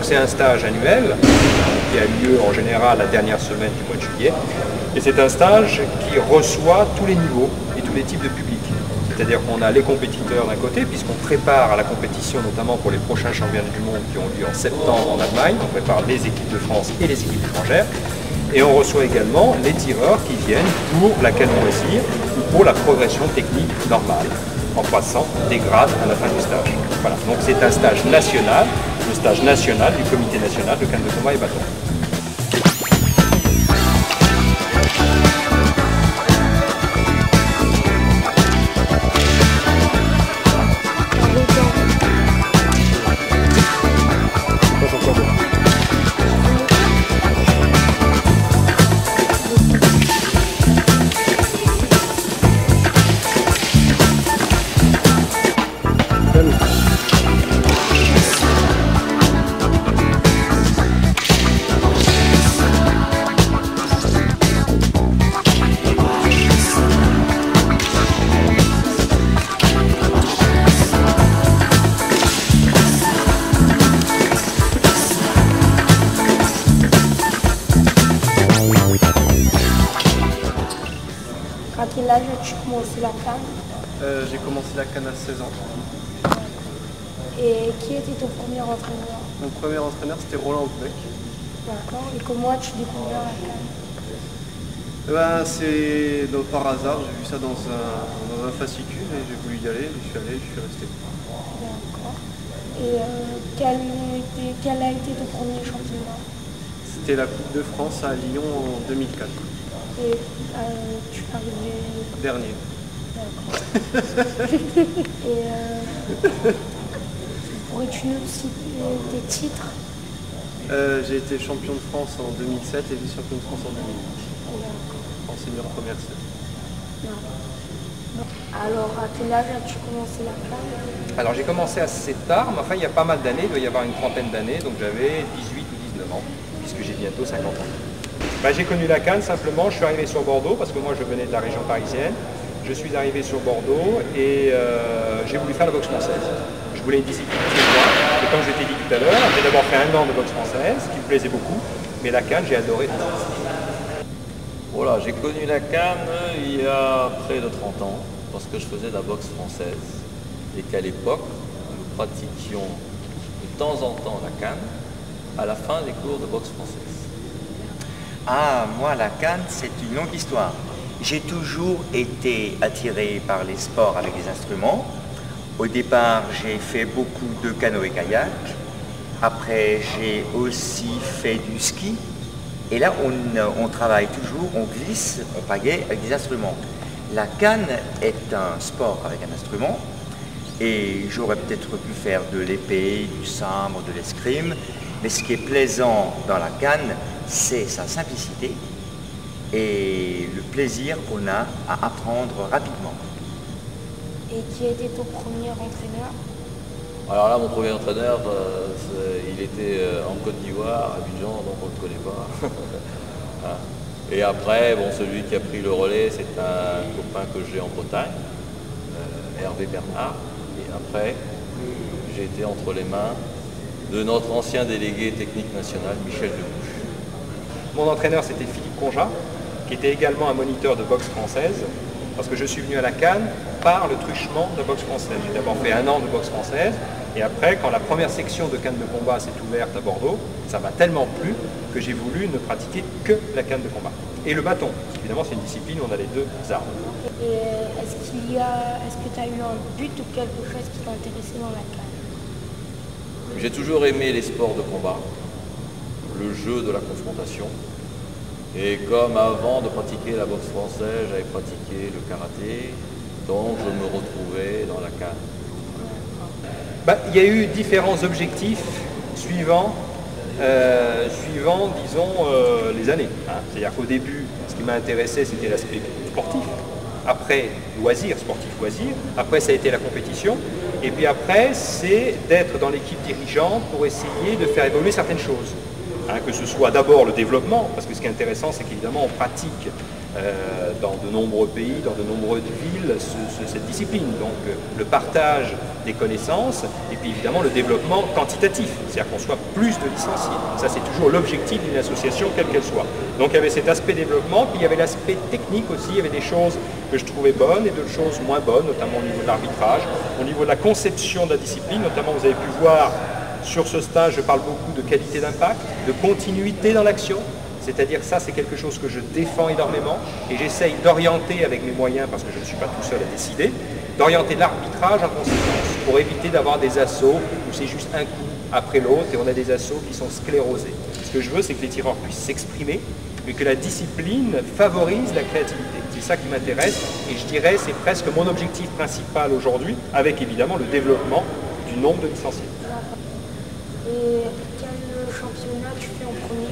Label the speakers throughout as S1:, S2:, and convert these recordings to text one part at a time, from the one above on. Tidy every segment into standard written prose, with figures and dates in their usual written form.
S1: Donc c'est un stage annuel qui a lieu en général la dernière semaine du mois de juillet. Et c'est un stage qui reçoit tous les niveaux et tous les types de publics. C'est-à-dire qu'on a les compétiteurs d'un côté, puisqu'on prépare à la compétition, notamment pour les prochains championnats du monde qui ont lieu en septembre en Allemagne. On prépare les équipes de France et les équipes étrangères. Et on reçoit également les tireurs qui viennent pour la canne loisir ou pour la progression technique normale, en passant des grades à la fin du stage. Voilà. Donc c'est un stage national, le stage national du comité national de canne de combat et bâton.
S2: À quel âge as-tu commencé la canne?
S3: J'ai commencé la canne à 16 ans.
S2: Et qui était ton premier entraîneur?
S3: Mon premier entraîneur, c'était Roland Houbeck.
S2: D'accord. Et comment as-tu découvert la canne?
S3: C'est par hasard, j'ai vu ça dans un fascicule et j'ai voulu y aller, je suis allé, je suis resté.
S2: D'accord. Et quel a été ton premier championnat?
S3: C'était la Coupe de France à Lyon en 2004.
S2: Et tu es arrivé...
S3: Dernier.
S2: D'accord. Et pourrais-tu nous citer des titres?
S3: J'ai été champion de France en 2007 et vice-champion de France en 2008.
S2: D'accord.
S3: En senior commercial.
S2: Alors, à quel âge as-tu commencé la canne?
S1: Alors j'ai commencé assez tard, mais enfin il y a pas mal d'années, il doit y avoir une trentaine d'années, donc j'avais 18 ou 19 ans, puisque j'ai bientôt 50 ans. J'ai connu la canne simplement, je suis arrivé sur Bordeaux, parce que moi je venais de la région parisienne. Je suis arrivé sur Bordeaux et j'ai voulu faire la boxe française. Je voulais une discipline chez moi, et comme je t'ai dit tout à l'heure, j'ai d'abord fait 1 an de boxe française, qui me plaisait beaucoup, mais la canne j'ai adoré.
S4: Voilà, j'ai connu la canne il y a près de 30 ans, parce que je faisais de la boxe française, et qu'à l'époque, nous pratiquions de temps en temps la canne, à la fin des cours de boxe française.
S5: Ah, moi, la canne, c'est une longue histoire. J'ai toujours été attiré par les sports avec des instruments. Au départ, j'ai fait beaucoup de canoë-kayak. Après, j'ai aussi fait du ski. Et là, on travaille toujours, on glisse, on pagaie avec des instruments. La canne est un sport avec un instrument. Et j'aurais peut-être pu faire de l'épée, du sabre, de l'escrime. Mais ce qui est plaisant dans la canne, c'est sa simplicité et le plaisir qu'on a à apprendre rapidement.
S2: Et qui était ton premier entraîneur?
S4: Alors là, mon premier entraîneur, il était en Côte d'Ivoire, à Abidjan, donc on ne le connaît pas. Et après, celui qui a pris le relais, c'est un copain que j'ai en Bretagne, Hervé Bernard. Et après, j'ai été entre les mains de notre ancien délégué technique national, Michel Debouche.
S1: Mon entraîneur c'était Philippe Conjat, qui était également un moniteur de boxe française, parce que je suis venu à la canne par le truchement de boxe française. J'ai d'abord fait 1 an de boxe française, et après, quand la première section de canne de combat s'est ouverte à Bordeaux, ça m'a tellement plu que j'ai voulu ne pratiquer que la canne de combat. Et le bâton, parce qu'évidemment c'est une discipline où on a les 2 armes.
S2: Et est-ce que tu as eu un but ou quelque chose qui t'a intéressé dans la canne?
S4: J'ai toujours aimé les sports de combat, le jeu de la confrontation. Et comme avant de pratiquer la boxe française, j'avais pratiqué le karaté, donc je me retrouvais dans la canne.
S1: Il y a eu différents objectifs suivant, disons, les années. C'est-à-dire qu'au début, ce qui m'a intéressé, c'était l'aspect sportif. Après, loisir, sportif loisir. Après, ça a été la compétition. Et puis après, c'est d'être dans l'équipe dirigeante pour essayer de faire évoluer certaines choses. Que ce soit d'abord le développement, parce que ce qui est intéressant, c'est qu'évidemment, on pratique dans de nombreux pays, dans de nombreuses villes, cette discipline. Donc le partage des connaissances et puis évidemment le développement quantitatif, c'est-à-dire qu'on soit plus de licenciés. Ça c'est toujours l'objectif d'une association, quelle qu'elle soit. Donc il y avait cet aspect développement, puis il y avait l'aspect technique aussi, il y avait des choses que je trouvais bonnes et d'autres choses moins bonnes, notamment au niveau de l'arbitrage, au niveau de la conception de la discipline, notamment vous avez pu voir sur ce stage, je parle beaucoup de qualité d'impact, de continuité dans l'action. C'est-à-dire ça, c'est quelque chose que je défends énormément et j'essaye d'orienter avec mes moyens, parce que je ne suis pas tout seul à décider, d'orienter l'arbitrage en conséquence pour éviter d'avoir des assauts où c'est juste un coup après l'autre et on a des assauts qui sont sclérosés. Ce que je veux, c'est que les tireurs puissent s'exprimer et que la discipline favorise la créativité. C'est ça qui m'intéresse et je dirais c'est presque mon objectif principal aujourd'hui, avec évidemment le développement du nombre de licenciés.
S2: Et quel championnat tu fais en premier?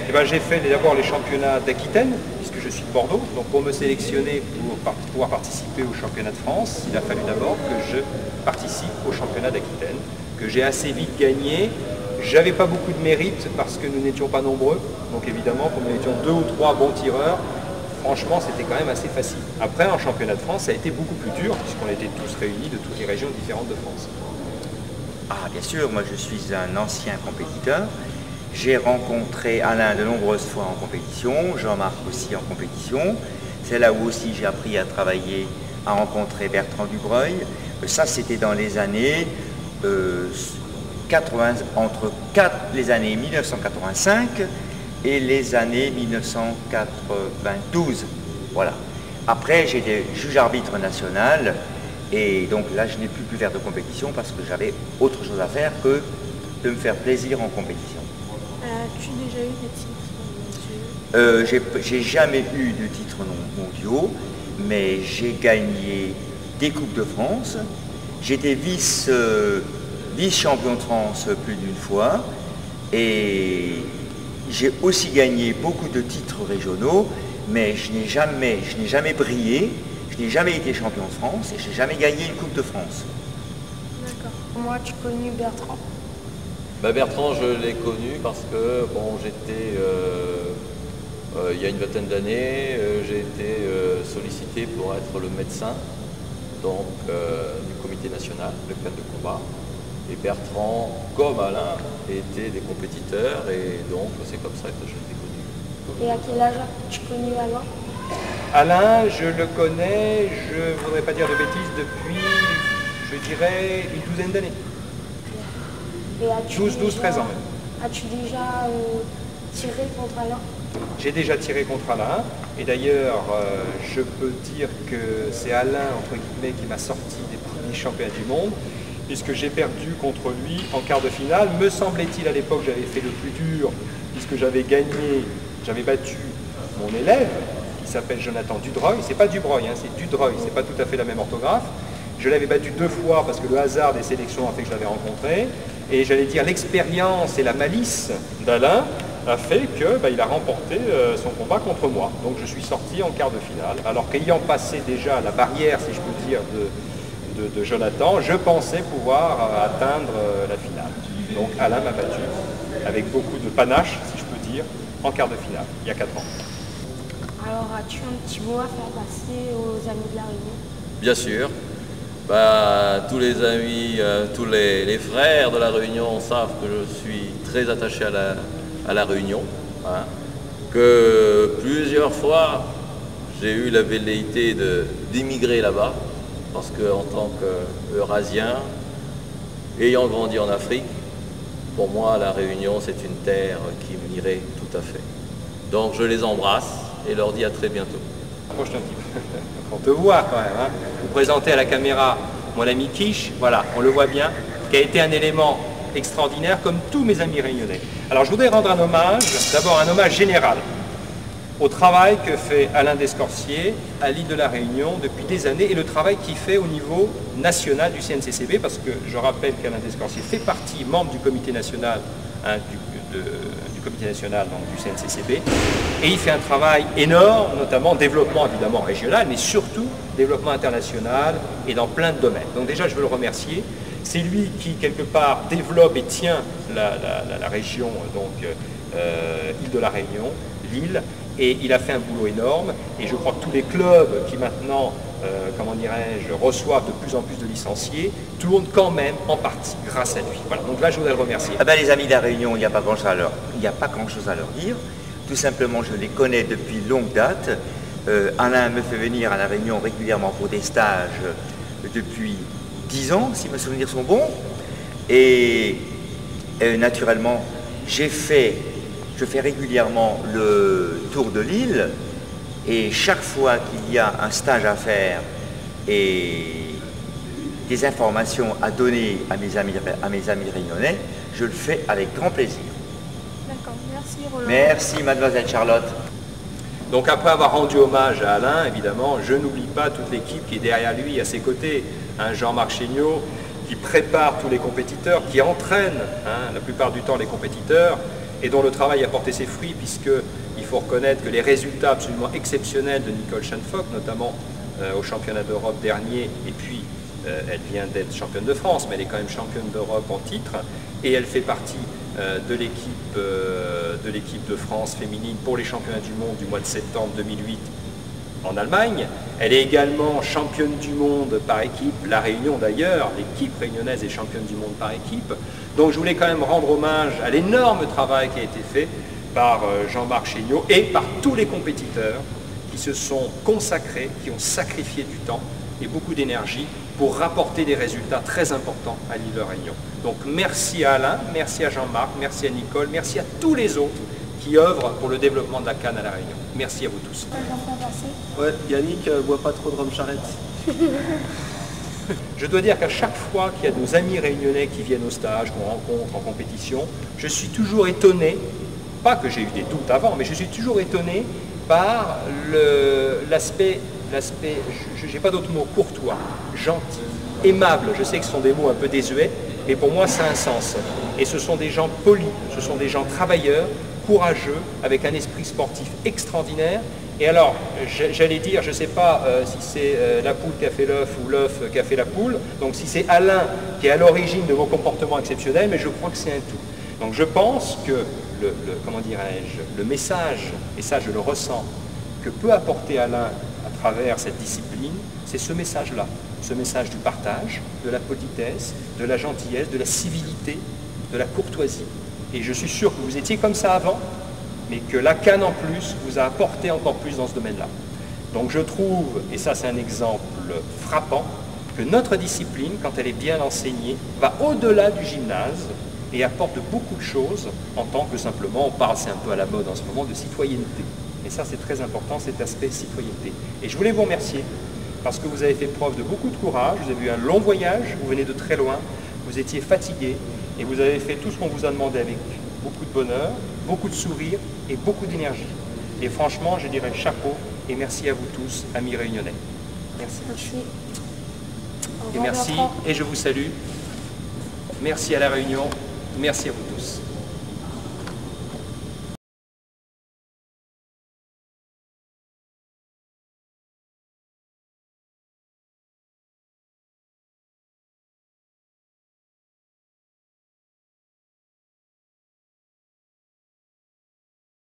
S1: Eh ben, j'ai fait d'abord les championnats d'Aquitaine, puisque je suis de Bordeaux. Donc pour me sélectionner pour pouvoir participer au championnat de France, il a fallu d'abord que je participe au championnat d'Aquitaine, que j'ai assez vite gagné. J'avais pas beaucoup de mérite parce que nous n'étions pas nombreux. Donc évidemment, comme nous étions 2 ou 3 bons tireurs, franchement c'était quand même assez facile. Après en championnat de France, ça a été beaucoup plus dur, puisqu'on était tous réunis de toutes les régions différentes de France.
S5: Ah bien sûr, moi je suis un ancien compétiteur. J'ai rencontré Alain de nombreuses fois en compétition, Jean-Marc aussi en compétition. C'est là où aussi j'ai appris à travailler, à rencontrer Bertrand Dubreuil. Ça, c'était dans les années 80, entre les années 1985 et les années 1992. Voilà. Après, j'étais juge-arbitre national et donc là, je n'ai plus pu faire de compétition parce que j'avais autre chose à faire que de me faire plaisir en compétition.
S2: As-tu déjà eu des titres mondiaux?
S5: J'ai jamais eu de titres mondiaux, mais j'ai gagné des Coupes de France. J'étais vice-champion de France plus d'une fois et j'ai aussi gagné beaucoup de titres régionaux, mais je n'ai jamais brillé, je n'ai jamais été champion de France et je n'ai jamais gagné une Coupe de France.
S2: D'accord. Comment as-tu connu Bertrand?
S4: Bertrand, je l'ai connu parce que bon, j'étais, il y a une vingtaine d'années, j'ai été sollicité pour être le médecin donc, du comité national de cadre de combat. Et Bertrand, comme Alain, étaient des compétiteurs et donc c'est comme ça que je l'ai connu.
S2: Et à quel âge as-tu connu Alain?
S1: Alain, je le connais, je ne voudrais pas dire de bêtises, depuis, je dirais, une douzaine d'années. 12-13 ans même.
S2: As-tu déjà tiré contre Alain?
S1: J'ai déjà tiré contre Alain et d'ailleurs je peux dire que c'est Alain entre guillemets qui m'a sorti des premiers championnats du monde puisque j'ai perdu contre lui en quart de finale. Me semblait-il à l'époque j'avais fait le plus dur puisque j'avais gagné, j'avais battu mon élève qui s'appelle Jonathan Dudreuil. C'est pas Dubreuil, hein, c'est Dudreuil, c'est pas tout à fait la même orthographe. Je l'avais battu 2 fois parce que le hasard des sélections a fait que je l'avais rencontré. Et j'allais dire l'expérience et la malice d'Alain a fait qu'il a remporté son combat contre moi. Donc je suis sorti en quart de finale. Alors qu'ayant passé déjà la barrière, si je peux dire, de Jonathan, je pensais pouvoir atteindre la finale. Donc Alain m'a battu avec beaucoup de panache, si je peux dire, en quart de finale, il y a 4 ans.
S2: Alors as-tu un petit mot à faire passer aux amis de la Réunion?
S4: Bien sûr. Tous les amis, tous les frères de la Réunion savent que je suis très attaché à la Réunion. Hein, que plusieurs fois, j'ai eu la velléité d'immigrer là-bas, parce qu'en tant qu'Eurasien, ayant grandi en Afrique, pour moi, la Réunion, c'est une terre qui m'irait tout à fait. Donc je les embrasse et leur dis à très bientôt.
S1: Approche un petit peu. On te voit quand même. Hein. Vous présentez à la caméra mon ami Quiche, voilà, on le voit bien, qui a été un élément extraordinaire comme tous mes amis réunionnais. Alors je voudrais rendre un hommage, d'abord un hommage général au travail que fait Alain Descorciers à l'île de la Réunion depuis des années et le travail qu'il fait au niveau national du CNCCB parce que je rappelle qu'Alain Descorciers fait partie membre du comité national du comité national donc, du CNCCB et il fait un travail énorme, notamment développement évidemment régional mais surtout développement international et dans plein de domaines. Donc déjà je veux le remercier. C'est lui qui quelque part développe et tient la région donc île de la Réunion, l'île. Et il a fait un boulot énorme, et je crois que tous les clubs qui maintenant, comment dirais-je, reçoivent de plus en plus de licenciés, tournent quand même en partie grâce à lui. Voilà, donc là je voudrais le remercier.
S5: Ah ben, les amis de la Réunion, il n'y a pas grand-chose à leur dire. Tout simplement, je les connais depuis longue date. Alain me fait venir à la Réunion régulièrement pour des stages depuis 10 ans, si mes souvenirs sont bons. Et naturellement, je fais régulièrement le tour de l'île, et chaque fois qu'il y a un stage à faire et des informations à donner à mes amis réunionnais, je le fais avec grand plaisir.
S2: D'accord, merci Roland.
S5: Merci mademoiselle Charlotte.
S1: Donc après avoir rendu hommage à Alain, évidemment, je n'oublie pas toute l'équipe qui est derrière lui, à ses côtés. Jean-Marc Chéniaud, qui prépare tous les compétiteurs, qui entraîne la plupart du temps les compétiteurs, et dont le travail a porté ses fruits, puisqu'il faut reconnaître que les résultats absolument exceptionnels de Nicole Schanfock, notamment au championnat d'Europe dernier, et puis elle vient d'être championne de France, mais elle est quand même championne d'Europe en titre, et elle fait partie de l'équipe de France féminine pour les championnats du monde du mois de septembre 2008 en Allemagne. Elle est également championne du monde par équipe, la Réunion d'ailleurs, l'équipe réunionnaise est championne du monde par équipe. Donc je voulais quand même rendre hommage à l'énorme travail qui a été fait par Jean-Marc Chéniaud et par tous les compétiteurs qui se sont consacrés, qui ont sacrifié du temps et beaucoup d'énergie pour rapporter des résultats très importants à l'île de Réunion. Donc merci à Alain, merci à Jean-Marc, merci à Nicole, merci à tous les autres qui œuvrent pour le développement de la canne à la Réunion. Merci à vous tous.
S3: Ouais, Yannick, bois pas trop de rhum charrette.
S1: Je dois dire qu'à chaque fois qu'il y a nos amis réunionnais qui viennent au stage, qu'on rencontre en compétition, je suis toujours étonné, pas que j'ai eu des doutes avant, mais je suis toujours étonné par l'aspect, je n'ai pas d'autre mot, courtois, gentil, aimable. Je sais que ce sont des mots un peu désuets, mais pour moi ça a un sens. Et ce sont des gens polis, ce sont des gens travailleurs, courageux, avec un esprit sportif extraordinaire. Et alors, j'allais dire, je ne sais pas si c'est la poule qui a fait l'œuf ou l'œuf qui a fait la poule, donc si c'est Alain qui est à l'origine de vos comportements exceptionnels, mais je crois que c'est un tout. Donc je pense que comment dirais-je, le message, et ça je le ressens, que peut apporter Alain à travers cette discipline, c'est ce message-là, ce message du partage, de la politesse, de la gentillesse, de la civilité, de la courtoisie. Et je suis sûr que vous étiez comme ça avant, mais que la canne en plus vous a apporté encore plus dans ce domaine-là. Donc je trouve, et ça c'est un exemple frappant, que notre discipline, quand elle est bien enseignée, va au-delà du gymnase et apporte beaucoup de choses en tant que simplement, on parle, c'est un peu à la mode en ce moment, de citoyenneté. Et ça c'est très important, cet aspect citoyenneté. Et je voulais vous remercier, parce que vous avez fait preuve de beaucoup de courage, vous avez eu un long voyage, vous venez de très loin, vous étiez fatigué, et vous avez fait tout ce qu'on vous a demandé avec beaucoup de bonheur, beaucoup de sourire et beaucoup d'énergie. Et franchement, je dirais chapeau et merci à vous tous, amis réunionnais. Merci.
S2: Merci.
S1: Et merci, et je vous salue. Merci à la Réunion, merci à vous tous.